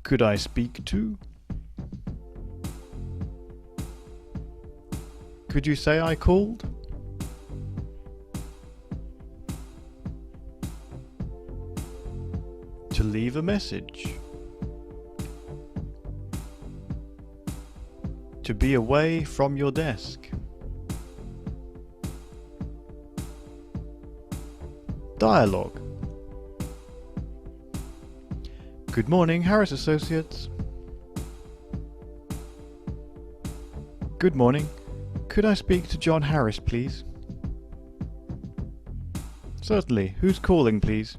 could I speak to? Could you say I called? To leave a message. To be away from your desk. Dialogue. Good morning, Harris Associates. Good morning. Could I speak to John Harris, please? Certainly. Who's calling, please?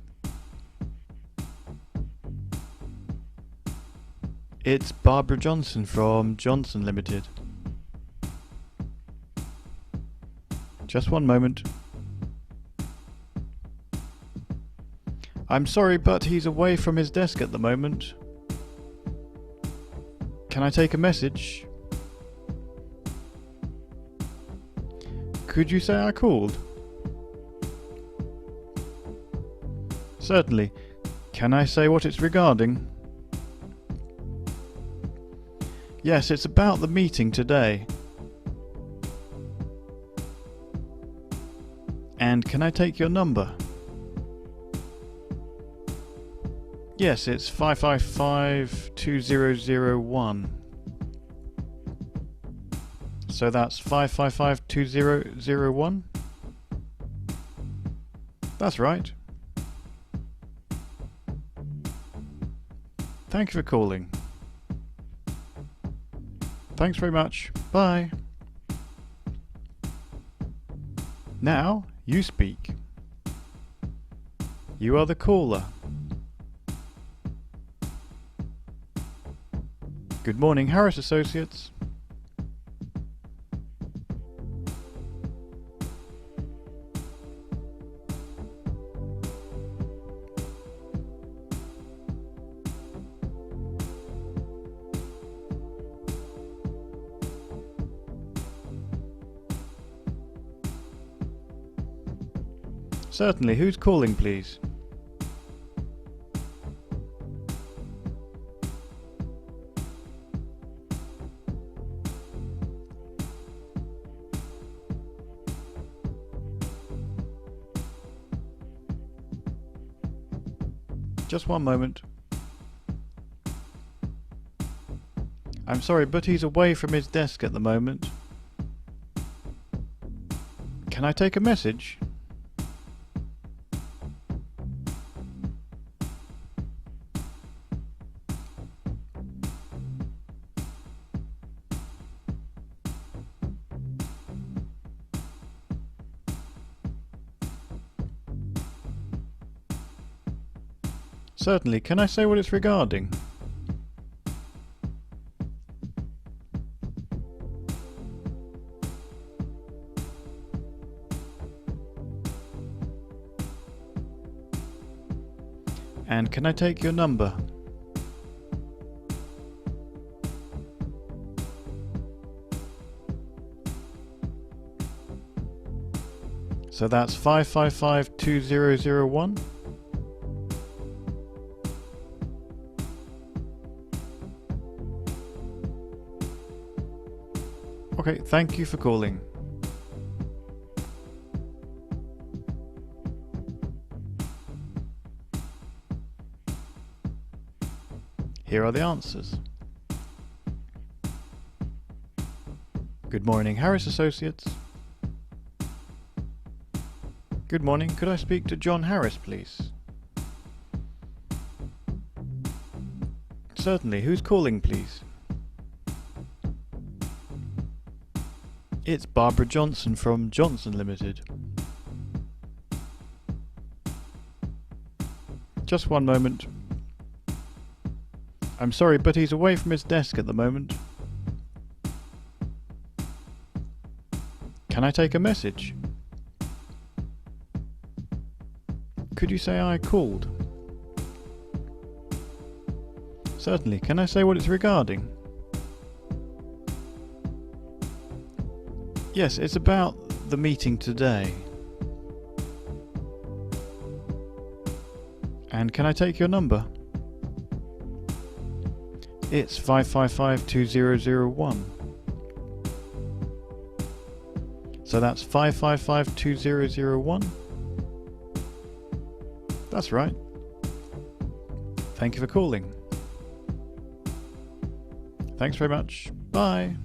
It's Barbara Johnson from Johnson Limited. Just one moment. I'm sorry, but he's away from his desk at the moment. Can I take a message? Could you say I called? Certainly. Can I say what it's regarding? Yes, it's about the meeting today. And can I take your number? Yes, it's 555-2001. So that's 555-2001? That's right. Thank you for calling. Thanks very much. Bye. Now, you speak. You are the caller. Good morning, Harris Associates. Certainly. Who's calling, please? Just one moment. I'm sorry, but he's away from his desk at the moment. Can I take a message? Certainly. Can I say what it's regarding? And can I take your number? So that's 555-2001? Okay, thank you for calling. Here are the answers. Good morning, Harris Associates. Good morning, could I speak to John Harris, please? Certainly, who's calling, please? It's Barbara Johnson from Johnson Limited. Just one moment. I'm sorry, but he's away from his desk at the moment. Can I take a message? Could you say I called? Certainly. Can I say what it's regarding? Yes, it's about the meeting today. And can I take your number? It's 555-2001. So that's 555-2001. That's right. Thank you for calling. Thanks very much. Bye.